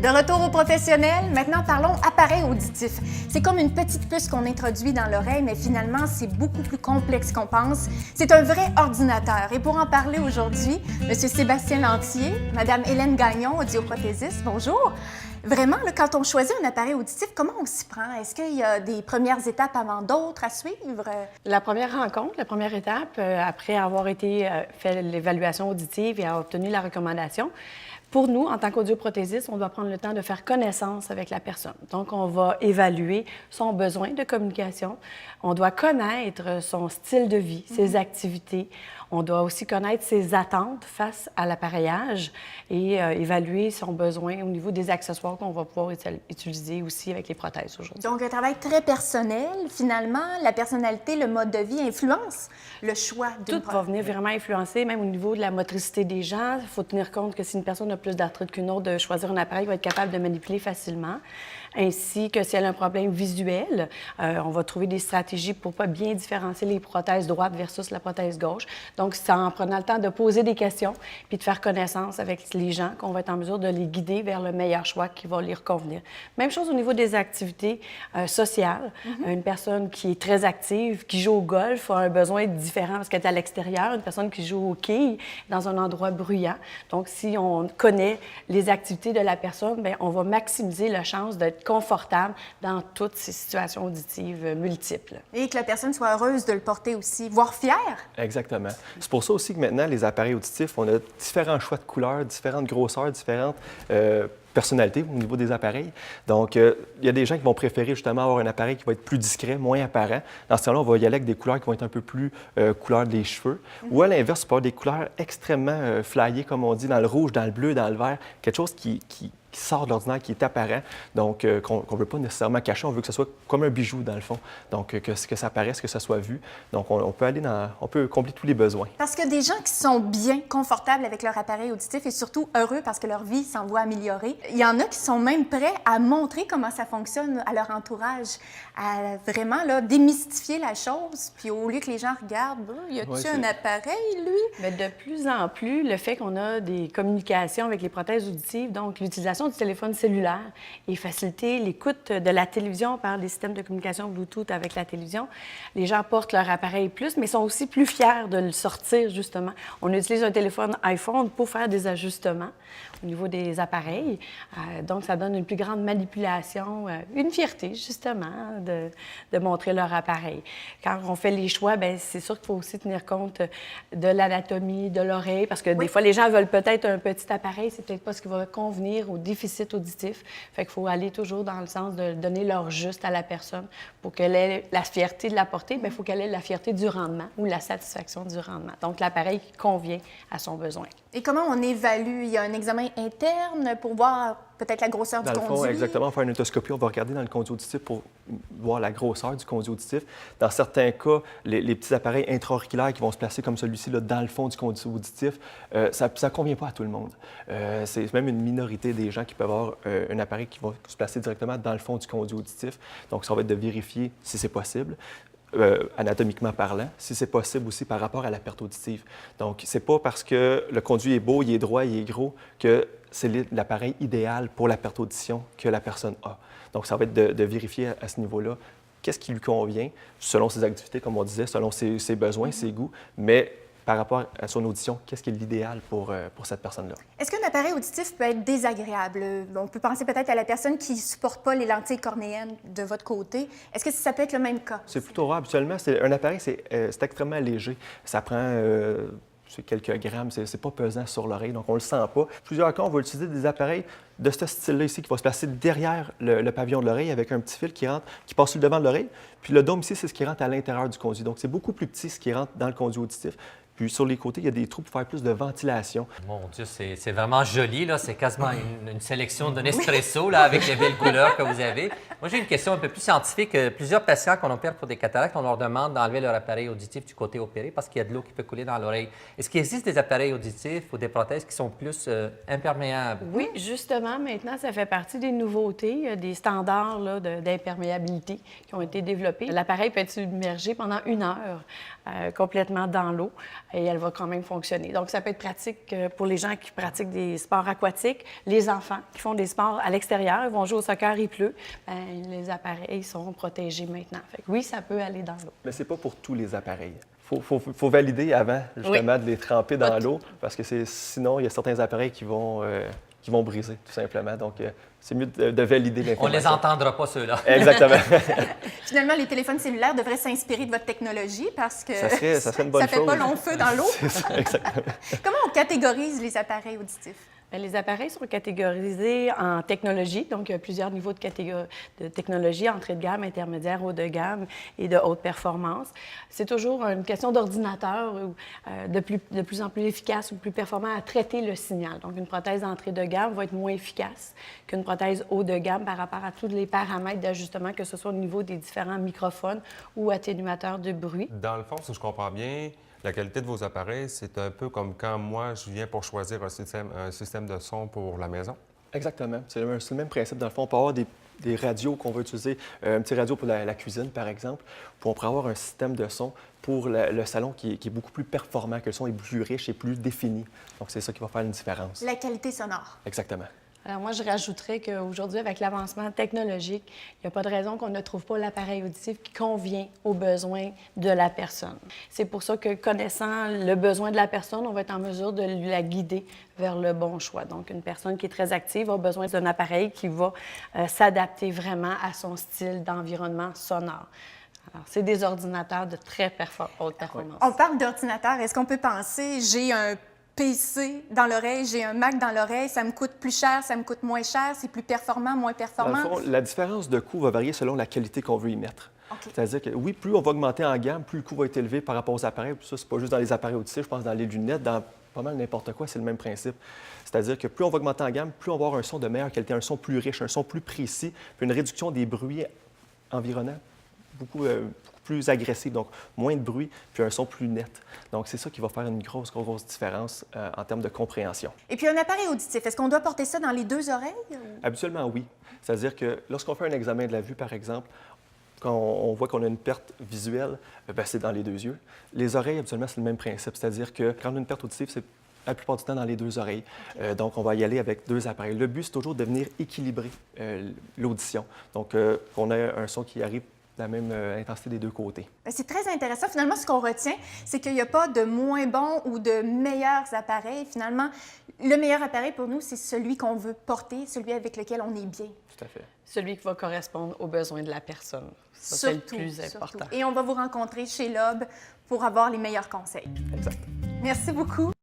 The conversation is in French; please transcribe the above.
De retour au professionnel, maintenant parlons appareil auditif. C'est comme une petite puce qu'on introduit dans l'oreille, mais finalement, c'est beaucoup plus complexe qu'on pense. C'est un vrai ordinateur. Et pour en parler aujourd'hui, M. Sébastien Lantier, Mme Hélène Gagnon, audioprothésiste, bonjour. Vraiment, là, quand on choisit un appareil auditif, comment on s'y prend? Est-ce qu'il y a des premières étapes avant d'autres à suivre? La première rencontre, la première étape, après avoir été fait l'évaluation auditive et avoir obtenu la recommandation, pour nous, en tant qu'audioprothésiste, on doit prendre le temps de faire connaissance avec la personne. Donc, on va évaluer son besoin de communication. On doit connaître son style de vie, ses activités. On doit aussi connaître ses attentes face à l'appareillage et évaluer son besoin au niveau des accessoires qu'on va pouvoir utiliser aussi avec les prothèses aujourd'hui. Donc, un travail très personnel. Finalement, la personnalité, le mode de vie influence le choix d'une Tout va venir vraiment influencer, même au niveau de la motricité des gens. Il faut tenir compte que si une personne a plus d'arthrite qu'une autre, de choisir un appareil qui va être capable de manipuler facilement, ainsi que si elle a un problème visuel, on va trouver des stratégies pour pas bien différencier les prothèses droites versus la prothèse gauche. Donc, c'est en prenant le temps de poser des questions puis de faire connaissance avec les gens qu'on va être en mesure de les guider vers le meilleur choix qui va leur convenir. Même chose au niveau des activités sociales. Une personne qui est très active, qui joue au golf, a un besoin différent parce qu'elle est à l'extérieur. Une personne qui joue au quilles dans un endroit bruyant. Donc, si on connaît les activités de la personne, bien, on va maximiser la chance d'être confortable dans toutes ces situations auditives multiples. Et que la personne soit heureuse de le porter aussi, voire fière. Exactement. C'est pour ça aussi que maintenant, les appareils auditifs, on a différents choix de couleurs, différentes grosseurs, différentes personnalités au niveau des appareils. Donc, il y a des gens qui vont préférer justement avoir un appareil qui va être plus discret, moins apparent. Dans ce cas-là, on va y aller avec des couleurs qui vont être un peu plus couleur des cheveux. Ou à l'inverse, on peut avoir des couleurs extrêmement flyées, comme on dit, dans le rouge, dans le bleu, dans le vert. Quelque chose qui sort de l'ordinaire, qui est apparent, donc qu'on ne veut pas nécessairement cacher. On veut que ce soit comme un bijou, dans le fond. Donc, que ça paraisse, que ça soit vu. Donc, on peut aller on peut combler tous les besoins. Parce que des gens qui sont bien confortables avec leur appareil auditif et surtout heureux parce que leur vie s'en voit améliorer, il y en a qui sont même prêts à montrer comment ça fonctionne à leur entourage, à vraiment là, démystifier la chose. Puis au lieu que les gens regardent, « Y a-t-il un appareil, lui? » Mais de plus en plus, le fait qu'on a des communications avec les prothèses auditives, donc l'utilisation du téléphone cellulaire et faciliter l'écoute de la télévision par des systèmes de communication Bluetooth avec la télévision, les gens portent leur appareil plus, mais sont aussi plus fiers de le sortir, justement. On utilise un téléphone iPhone pour faire des ajustements au niveau des appareils. Donc, ça donne une plus grande manipulation, une fierté, justement, de montrer leur appareil. Quand on fait les choix, bien, c'est sûr qu'il faut aussi tenir compte de l'anatomie de l'oreille, parce que des fois, les gens veulent peut-être un petit appareil, c'est peut-être pas ce qui va convenir au déficit auditif. Fait qu'il faut aller toujours dans le sens de donner l'heure juste à la personne pour qu'elle ait la fierté de la porter, bien, il faut qu'elle ait la fierté du rendement ou la satisfaction du rendement. Donc, l'appareil qui convient à son besoin. Et comment on évalue? Il y a un examen interne pour voir peut-être la grosseur du conduit? Dans le fond, exactement, on fait une otoscopie, on va regarder dans le conduit auditif pour voir la grosseur du conduit auditif. Dans certains cas, les petits appareils intra-auriculaires qui vont se placer comme celui-ci là, dans le fond du conduit auditif, ça ne convient pas à tout le monde. C'est même une minorité des gens qui peuvent avoir un appareil qui va se placer directement dans le fond du conduit auditif. Donc, ça va être de vérifier si c'est possible. Anatomiquement parlant, si c'est possible aussi par rapport à la perte auditive. Donc, c'est pas parce que le conduit est beau, il est droit, il est gros, que c'est l'appareil idéal pour la perte d'audition que la personne a. Donc, ça va être de vérifier à ce niveau-là qu'est-ce qui lui convient, selon ses activités, comme on disait, selon ses besoins, ses goûts, mais par rapport à son audition, qu'est-ce qui est l'idéal pour cette personne-là. Est-ce qu'un appareil auditif peut être désagréable? On peut penser peut-être à la personne qui ne supporte pas les lentilles cornéennes de votre côté. Est-ce que ça peut être le même cas? C'est plutôt rare. Habituellement, un appareil, c'est extrêmement léger. Ça prend quelques grammes, c'est pas pesant sur l'oreille, donc on ne le sent pas. Plusieurs cas, on va utiliser des appareils de ce style-là ici qui va se placer derrière le pavillon de l'oreille avec un petit fil qui rentre, qui passe sur le devant de l'oreille. Puis le dôme ici, c'est ce qui rentre à l'intérieur du conduit. Donc c'est beaucoup plus petit ce qui rentre dans le conduit auditif. Puis sur les côtés, il y a des trous pour faire plus de ventilation. Mon Dieu, c'est vraiment joli, là. C'est quasiment une sélection d'un espresso, là, avec les belles couleurs que vous avez. Moi, j'ai une question un peu plus scientifique. Plusieurs patients qu'on opère pour des cataractes, on leur demande d'enlever leur appareil auditif du côté opéré parce qu'il y a de l'eau qui peut couler dans l'oreille. Est-ce qu'il existe des appareils auditifs ou des prothèses qui sont plus imperméables? Oui, justement, maintenant, ça fait partie des nouveautés, des standards d'imperméabilité qui ont été développés. L'appareil peut être submergé pendant 1 heure complètement dans l'eau et elle va quand même fonctionner. Donc, ça peut être pratique pour les gens qui pratiquent des sports aquatiques, les enfants qui font des sports à l'extérieur, ils vont jouer au soccer, il pleut, bien, les appareils sont protégés maintenant. Fait que oui, ça peut aller dans l'eau. Mais ce n'est pas pour tous les appareils. Faut valider avant, justement, de les tremper dans l'eau, parce que sinon, il y a certains appareils qui vont briser, tout simplement. Donc, c'est mieux de valider l'information. On les entendra pas, ceux-là. Exactement. Finalement, les téléphones cellulaires devraient s'inspirer de votre technologie parce que ça serait une bonne ça fait chose. pas long feu dans l'eau. C'est ça, exactement. Comment on catégorise les appareils auditifs? Les appareils sont catégorisés en technologie, donc il y a plusieurs niveaux de technologie, entrée de gamme, intermédiaire, haut de gamme et de haute performance. C'est toujours une question d'ordinateur de plus en plus efficace ou plus performant à traiter le signal. Donc une prothèse d'entrée de gamme va être moins efficace qu'une prothèse haut de gamme par rapport à tous les paramètres d'ajustement, que ce soit au niveau des différents microphones ou atténuateurs de bruit. Dans le fond, si je comprends bien, la qualité de vos appareils, c'est un peu comme quand moi, je viens pour choisir un système de son pour la maison. Exactement. C'est le même principe. Dans le fond, on peut avoir des radios qu'on va utiliser, un petit radio pour la cuisine, par exemple, puis on pourrait avoir un système de son pour le salon qui est beaucoup plus performant, que le son est plus riche et plus défini. Donc, c'est ça qui va faire une différence. La qualité sonore. Exactement. Alors moi, je rajouterais qu'aujourd'hui, avec l'avancement technologique, il n'y a pas de raison qu'on ne trouve pas l'appareil auditif qui convient aux besoins de la personne. C'est pour ça que, connaissant le besoin de la personne, on va être en mesure de la guider vers le bon choix. Donc, une personne qui est très active a besoin d'un appareil qui va s'adapter vraiment à son style d'environnement sonore. Alors, c'est des ordinateurs de très haute performance. On parle d'ordinateur. Est-ce qu'on peut penser, j'ai un PC dans l'oreille, j'ai un Mac dans l'oreille, ça me coûte plus cher, ça me coûte moins cher, c'est plus performant, moins performant? Dans le fond, la différence de coût va varier selon la qualité qu'on veut y mettre. Okay. C'est-à-dire que oui, plus on va augmenter en gamme, plus le coût va être élevé par rapport aux appareils. Puis ça, c'est pas juste dans les appareils auditifs, je pense dans les lunettes, dans pas mal n'importe quoi, c'est le même principe. C'est-à-dire que plus on va augmenter en gamme, plus on va avoir un son de meilleure qualité, un son plus riche, un son plus précis, puis une réduction des bruits environnants beaucoup plus agressif, donc moins de bruit, puis un son plus net. Donc, c'est ça qui va faire une grosse différence en termes de compréhension. Et puis, un appareil auditif, est-ce qu'on doit porter ça dans les deux oreilles? Habituellement, oui. C'est-à-dire que lorsqu'on fait un examen de la vue, par exemple, quand on voit qu'on a une perte visuelle, c'est dans les deux yeux. Les oreilles, habituellement, c'est le même principe. C'est-à-dire que quand on a une perte auditive, c'est la plupart du temps dans les deux oreilles. Donc, on va y aller avec deux appareils. Le but, c'est toujours de venir équilibrer l'audition. Donc, qu'on ait un son qui arrive la même intensité des deux côtés. C'est très intéressant. Finalement, ce qu'on retient, c'est qu'il n'y a pas de moins bons ou de meilleurs appareils. Finalement, le meilleur appareil pour nous, c'est celui qu'on veut porter, celui avec lequel on est bien. Tout à fait. Celui qui va correspondre aux besoins de la personne. Ça, c'est le plus important. Et on va vous rencontrer chez Lobe pour avoir les meilleurs conseils. Exact. Merci beaucoup.